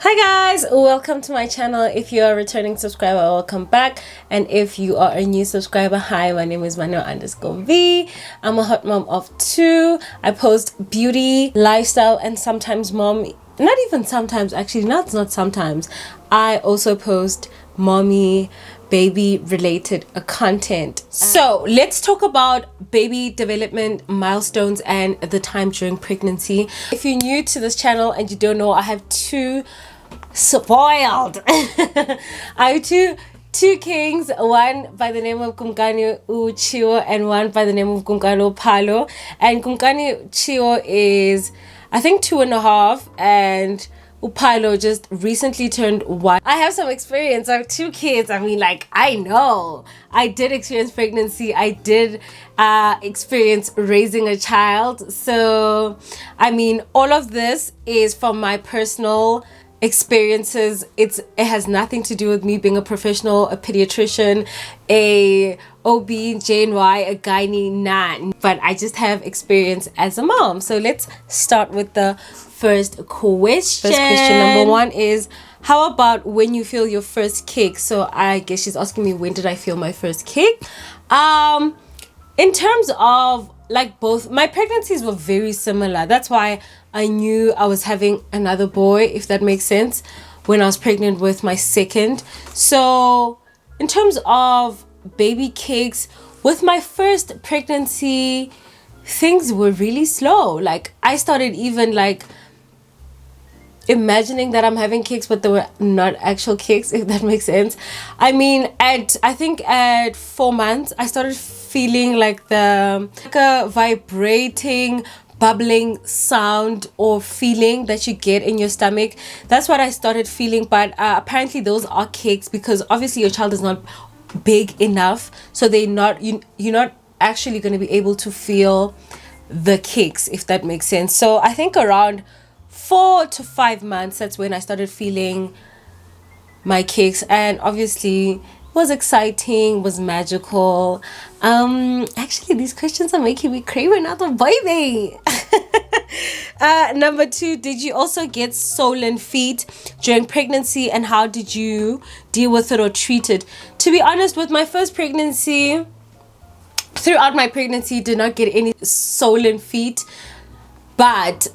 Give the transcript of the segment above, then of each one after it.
Hi guys, welcome to my channel. If you are a returning subscriber, welcome back, and if you are a new subscriber, hi, my name is Mmaneo_V. I'm a hot mom of two. I post beauty, lifestyle, and sometimes not even sometimes, actually not sometimes, I also post mommy baby related content. So let's talk about baby development milestones and the time during pregnancy. If you're new to this channel and you don't know, I have two spoiled I have two kings, one by the name of Kumkani Uchiwo and one by the name of Kumkani Palo. And Kumkani Chiwo is, I think, 2.5, and Upalo just recently turned 1. I have some experience. I have two kids. I mean, like, I know I did experience pregnancy. I did experience raising a child. So, I mean, all of this is from my personal experiences. It has nothing to do with me being a professional, a pediatrician, a OB/GYN, a gynae, none. But I just have experience as a mom. So let's start with the first question. First question number 1 is, how about when you feel your first kick? So I guess she's asking me, when did I feel my first kick? In terms of, like, both my pregnancies were very similar. That's why I knew I was having another boy, if that makes sense, when I was pregnant with my second. So in terms of baby kicks, with my first pregnancy, things were really slow. Like, I started even like imagining that I'm having kicks, but they were not actual kicks, if that makes sense. I mean, I think at 4 months I started feeling like a vibrating, bubbling sound or feeling that you get in your stomach. That's what I started feeling. But apparently those are kicks, because obviously your child is not big enough, so you're not actually going to be able to feel the kicks, if that makes sense. So I think around 4 to 5 months, that's when I started feeling my kicks, and obviously was exciting, was magical. Actually, these questions are making me crave another baby. Number 2, did you also get swollen feet during pregnancy, and how did you deal with it or treat it? To be honest, with my first pregnancy, throughout my pregnancy, did not get any swollen feet. But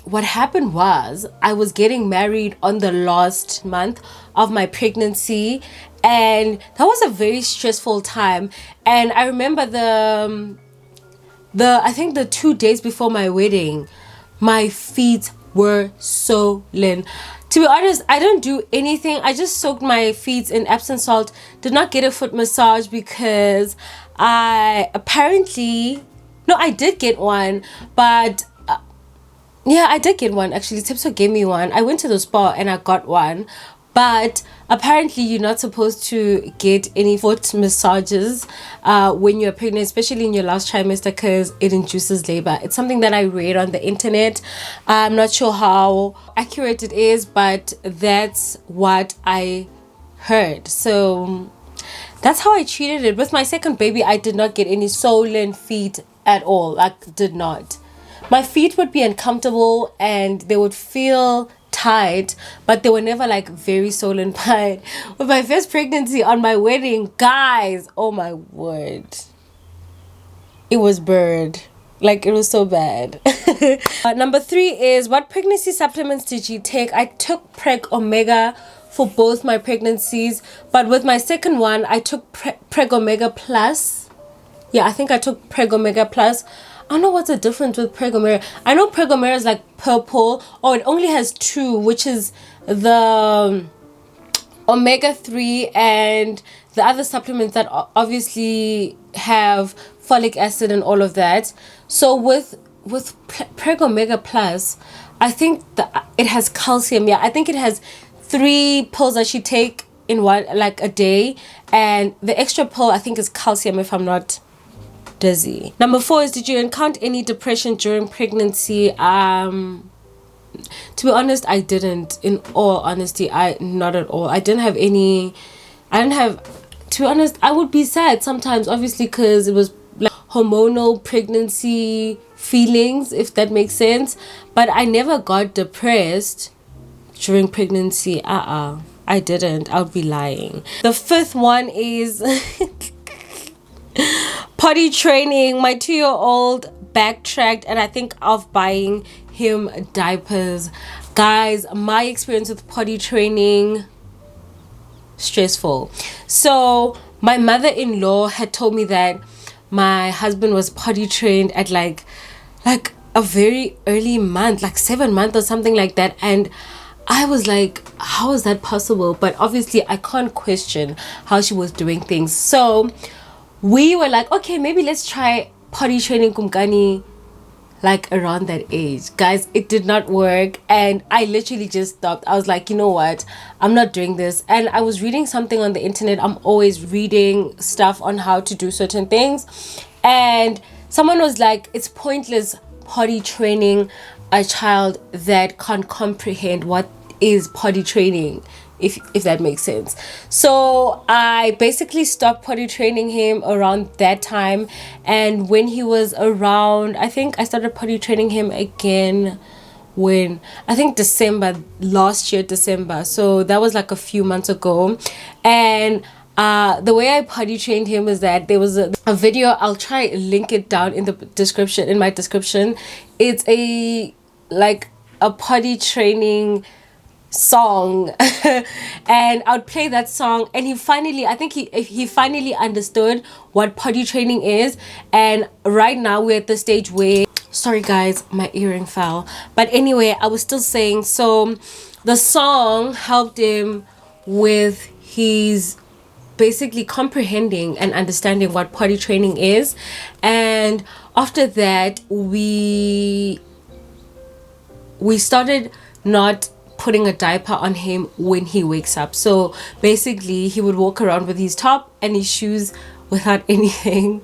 what happened was, I was getting married on the last month of my pregnancy, and that was a very stressful time. And I remember I think the 2 days before my wedding, my feet were swollen. To be honest, I don't do anything. I just soaked my feet in Epsom salt. Did not get a foot massage because I did get one, but yeah, I did get one actually. Tipso gave me one. I went to the spa and I got one, but apparently you're not supposed to get any foot massages when you're pregnant, especially in your last trimester, because it induces labor. It's something that I read on the internet. I'm not sure how accurate it is, but that's what I heard. So that's how I treated it. With my second baby, I did not get any swollen feet at all. Like, did not. My feet would be uncomfortable and they would feel tight, but they were never like very swollen. But with my first pregnancy on my wedding, guys, oh my word, it was bird. Like, it was so bad. Number 3 is, what pregnancy supplements did you take? I took Preg Omega for both my pregnancies, but with my second one, I took Preg Omega Plus. Yeah, I think I took Preg Omega Plus. I don't know what's the difference with Preg Omega. I know Preg Omega is like purple, or it only has 2, which is the omega-3 and the other supplements that obviously have folic acid and all of that. So with Preg Omega Plus, I think it has calcium. Yeah, I think it has 3 pills that you take in one, like, a day, and the extra pill I think is calcium, if I'm not dizzy. Number 4 is, did you encounter any depression during pregnancy? To be honest, I didn't. In all honesty, not at all. To be honest, I would be sad sometimes, obviously, because it was like hormonal pregnancy feelings, if that makes sense. But I never got depressed during pregnancy. I didn't. I would be lying. The fifth one is potty training. My 2-year-old backtracked and I think of buying him diapers. Guys, my experience with potty training, stressful. So my mother-in-law had told me that my husband was potty trained at like a very early month, like 7 months or something like that, and I was like, how is that possible? But obviously I can't question how she was doing things. So we were like, okay, maybe let's try potty training Kumkani like around that age. Guys, it did not work and I literally just stopped. I was like, you know what, I'm not doing this. And I was reading something on the internet. I'm always reading stuff on how to do certain things, and someone was like, it's pointless potty training a child that can't comprehend what is potty training, if that makes sense. So I basically stopped potty training him around that time, and when he was around, I think I started potty training him again when I think last year December, so that was like a few months ago. And the way I potty trained him is that there was a video. I'll try link it down in the description, in my description. It's a potty training song and I would play that song, and he finally understood what potty training is. And right now we're at the stage where, sorry guys, my earring fell, but anyway, I was still saying, so the song helped him with his basically comprehending and understanding what potty training is. And after that we started not putting a diaper on him when he wakes up. So basically he would walk around with his top and his shoes without anything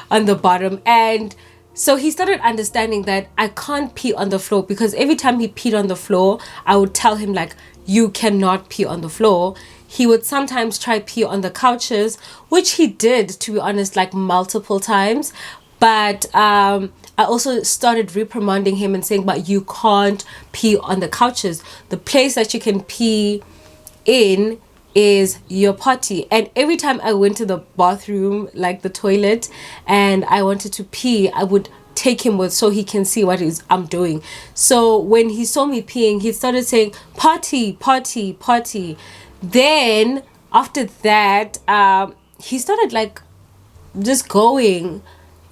on the bottom. And so he started understanding that I can't pee on the floor, because every time he peed on the floor I would tell him like, you cannot pee on the floor. He would sometimes try pee on the couches, which he did, to be honest, like multiple times. But I also started reprimanding him and saying, but you can't pee on the couches. The place that you can pee in is your potty. And every time I went to the bathroom, like the toilet, and I wanted to pee, I would take him with so he can see what I'm doing. So when he saw me peeing, he started saying, potty, potty, potty. Then after that, he started like just going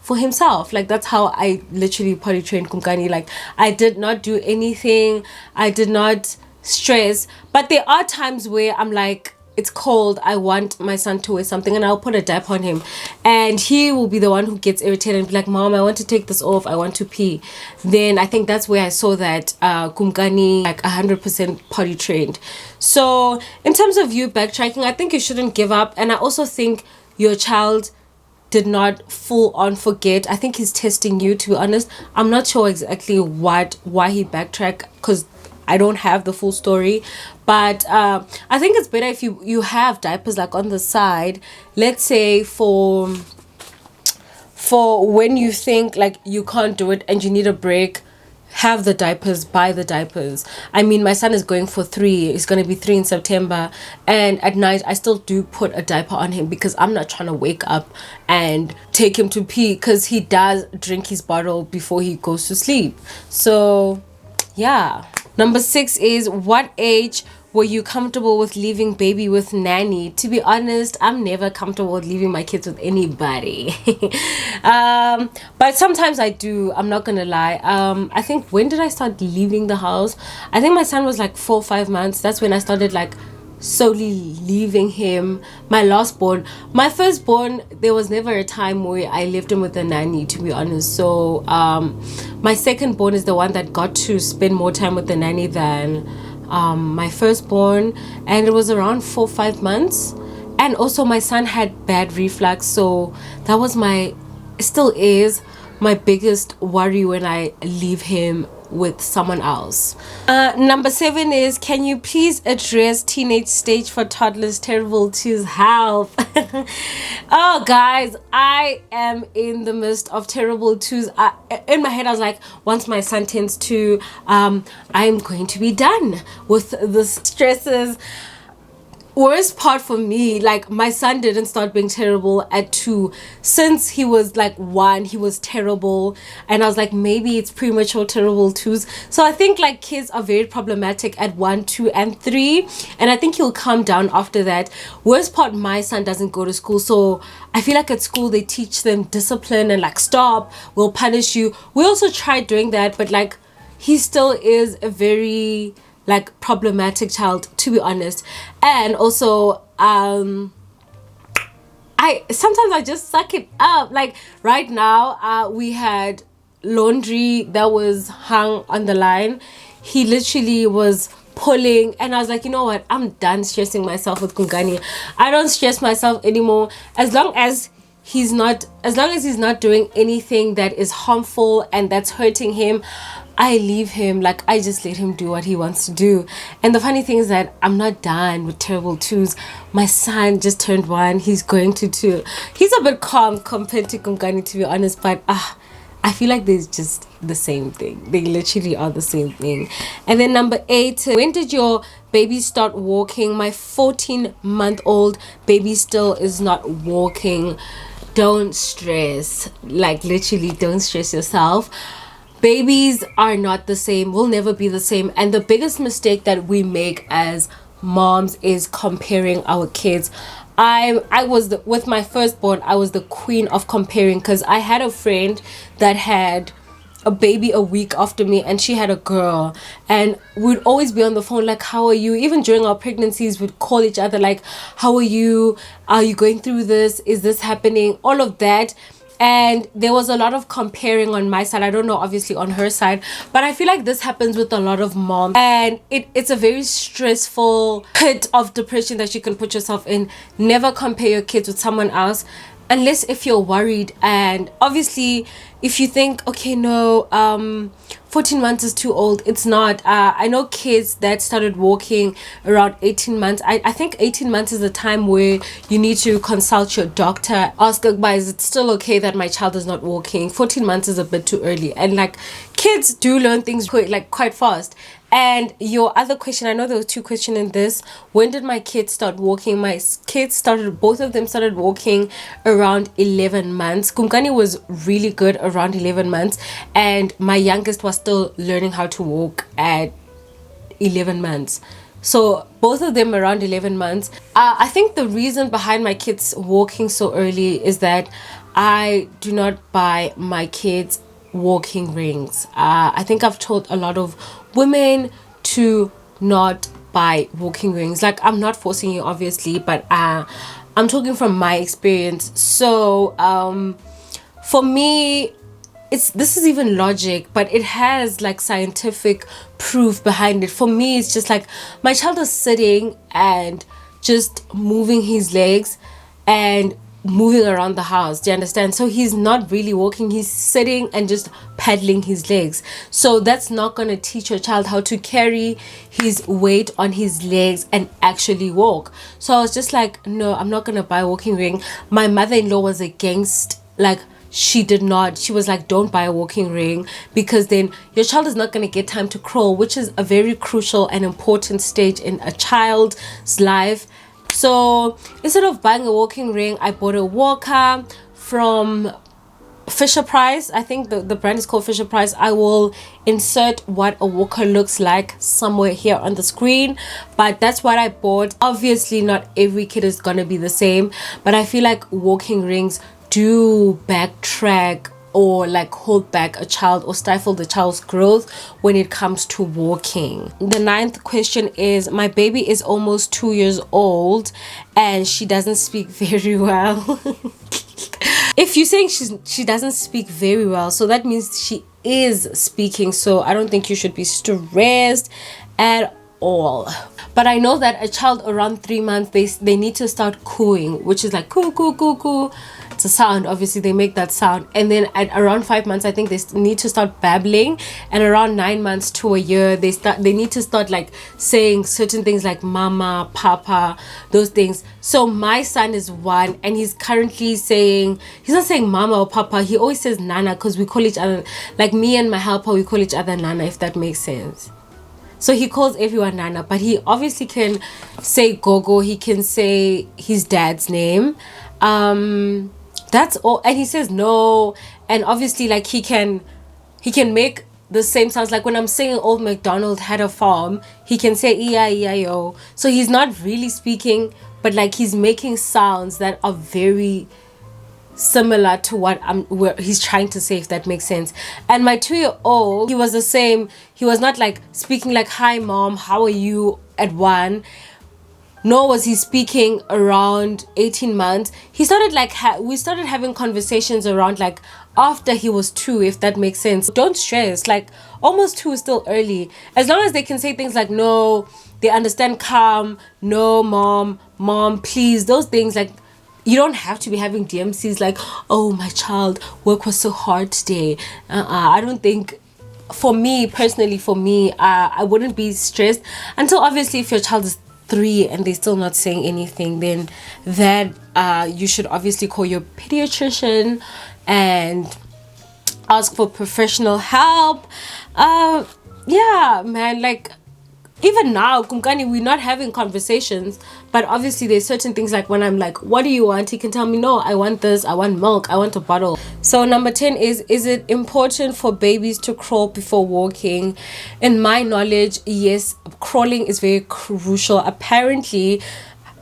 for himself. Like, that's how I literally potty trained Kumkani. Like, I did not do anything, I did not stress. But there are times where I'm like, it's cold, I want my son to wear something, and I'll put a diaper on him, and he will be the one who gets irritated and be like, Mom, I want to take this off, I want to pee. Then I think that's where I saw that Kumkani like 100% potty trained. So in terms of you backtracking, I think you shouldn't give up. And I also think your child did not full on forget. I think he's testing you, to be honest. I'm not sure exactly why he backtracked, because I don't have the full story. But I think it's better if you have diapers like on the side, let's say for when you think like you can't do it and you need a break. Have the diapers, buy the diapers. I mean, my son is going for 3. He's going to be 3 in September. And at night, I still do put a diaper on him, because I'm not trying to wake up and take him to pee, because he does drink his bottle before he goes to sleep. So, yeah. Number 6 is, what age were you comfortable with leaving baby with nanny? To be honest, I'm never comfortable with leaving my kids with anybody. But sometimes I do, I'm not gonna lie. I think, when did I start leaving the house? I think my son was like 4 or 5 months. That's when I started like solely leaving him. My firstborn, there was never a time where I left him with a nanny, to be honest. So my secondborn is the one that got to spend more time with the nanny than my firstborn, and it was around 4 or 5 months. And also my son had bad reflux, so that was still is my biggest worry when I leave him with someone else. Number 7 is, can you please address teenage stage for toddlers terrible twos? Help. Oh guys, I am in the midst of terrible twos. In my head I was like, once my son turns 2, I'm going to be done with the stresses. Worst part for me, like, my son didn't start being terrible at 2. Since he was like 1, he was terrible, and I was like, maybe it's premature terrible twos. So I think like kids are very problematic at 1, 2 and 3, and I think he'll calm down after that. Worst part, my son doesn't go to school, so I feel like at school they teach them discipline and like, stop, we'll punish you. We also tried doing that, but like, he still is a very like problematic child, to be honest. And also I just suck it up. Like right now, we had laundry that was hung on the line. He literally was pulling, and I was like, you know what, I'm done stressing myself with Kungani. I don't stress myself anymore. As long as he's not doing anything that is harmful and that's hurting him, I leave him. Like, I just let him do what he wants to do. And the funny thing is that I'm not done with terrible twos. My son just turned 1. He's going to 2. He's a bit calm compared to Kungani, to be honest, but I feel like they're just the same thing. They literally are the same thing. And then number 8, when did your baby start walking? My 14-month-old baby still is not walking. Don't stress. Like, literally, don't stress yourself. Babies are not the same, will never be the same. And the biggest mistake that we make as moms is comparing our kids. With my firstborn, I was the queen of comparing, because I had a friend that had a baby a week after me, and she had a girl, and we'd always be on the phone like, how are you? Even during our pregnancies, we'd call each other like, how are you going through this? Is this happening? All of that. And there was a lot of comparing on my side. I don't know, obviously, on her side, but I feel like this happens with a lot of moms, and it's a very stressful pit of depression that you can put yourself in. Never compare your kids with someone else, unless if you're worried. And obviously, if you think, okay, no, 14 months is too old, it's not. I know kids that started walking around 18 months. I think 18 months is the time where you need to consult your doctor. Ask, is it still okay that my child is not walking? 14 months is a bit too early. And like, kids do learn things quite fast. And your other question, I know there were 2 questions in this. When did my kids start walking? My kids both of them started walking around 11 months. Kumkani was really good around 11 months. And my youngest was still learning how to walk at 11 months. So both of them around 11 months. I think the reason behind my kids walking so early is that I do not buy my kids walking rings. I think I've told a lot of women to not buy walking rings. Like, I'm not forcing you, obviously, but I'm talking from my experience. So for me, this is even logic, but it has like scientific proof behind it. For me, it's just like, my child is sitting and just moving his legs and moving around the house. Do you understand? So he's not really walking, he's sitting and just paddling his legs. So that's not going to teach your child how to carry his weight on his legs and actually walk. So I was just like, no, I'm not going to buy a walking ring. My mother-in-law was against, like, she was like, don't buy a walking ring, because then your child is not going to get time to crawl, which is a very crucial and important stage in a child's life. So instead of buying a walking ring, I bought a walker from Fisher Price. I think the brand is called Fisher Price. I will insert what a walker looks like somewhere here on the screen, but that's what I bought. Obviously, not every kid is gonna be the same, but I feel like walking rings do backtrack or like hold back a child or stifle the child's growth when it comes to walking. The 9th question is, my baby is almost 2 years old and she doesn't speak very well. If you're saying she doesn't speak very well, so that means she is speaking. So I don't think you should be stressed at all. But I know that a child around 3 months, they need to start cooing, which is like coo coo coo coo. It's a sound, obviously they make that sound. And then at around 5 months, I think they need to start babbling, and around 9 months to a year, they need to start like saying certain things like mama, papa, those things. So my son is 1, and he's currently saying, he's not saying mama or papa, he always says nana, because we call each other, like me and my helper, we call each other nana, if that makes sense. So he calls everyone nana, but he obviously can say gogo, he can say his dad's name, that's all. And he says no, and obviously like he can make the same sounds. Like when I'm saying old MacDonald had a farm, he can say E-I-E-I-O. So he's not really speaking, but like he's making sounds that are very similar to what he's trying to say, if that makes sense. And my 2-year-old, he was the same. He was not like speaking like hi mom, how are you at 1, nor was he speaking around 18 months. He started like we started having conversations around like after he was 2, if that makes sense. Don't stress, like almost 2 is still early. As long as they can say things like no, they understand calm, no mom please, those things. Like you don't have to be having DMCs like, oh my child, work was so hard today. I don't think, for me personally, I wouldn't be stressed until obviously if your child is 3 and they're still not saying anything, then that you should obviously call your pediatrician and ask for professional help. Yeah man, like even now kumkani, we're not having conversations, but obviously there's certain things like when I'm like, what do you want, he can tell me no, I want this, I want milk, I want a bottle. So number 10 is it important for babies to crawl before walking? In my knowledge, yes, crawling is very crucial. Apparently,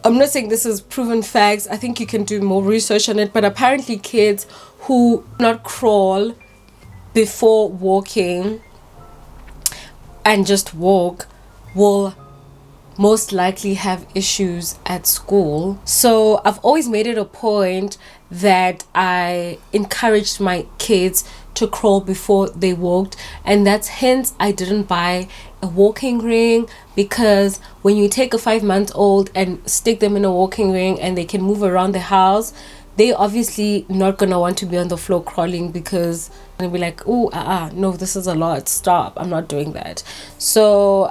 I'm not saying this is proven facts, I think you can do more research on it, but apparently kids who not crawl before walking and just walk will most likely have issues at school. So I've always made it a point that I encouraged my kids to crawl before they walked, and that's hence I didn't buy a walking ring, because when you take a 5-month-old and stick them in a walking ring and they can move around the house, they obviously not gonna want to be on the floor crawling, because they'll be like, oh no, this is a lot, stop, I'm not doing that. So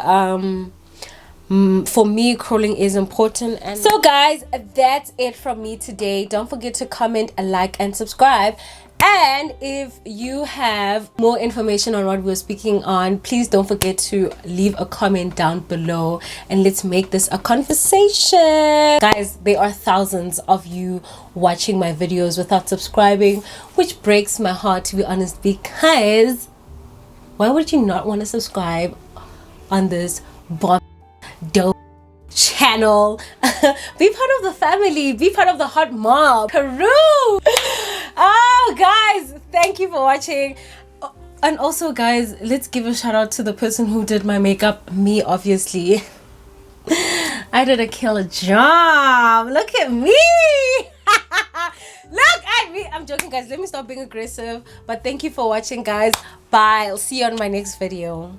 for me, crawling is important. And so guys, that's it from me today. Don't forget to comment, like, and subscribe. And if you have more information on what we're speaking on, please don't forget to leave a comment down below and let's make this a conversation. Guys, there are thousands of you watching my videos without subscribing, which breaks my heart, to be honest, because why would you not want to subscribe on this dope channel? Be part of the family, be part of the hot mom Peru. Oh guys, thank you for watching. And also guys, let's give a shout out to the person who did my makeup, me obviously. I did a killer job. Look at me. Look at me. I'm joking guys, let me stop being aggressive. But thank you for watching guys. Bye, I'll see you on my next video.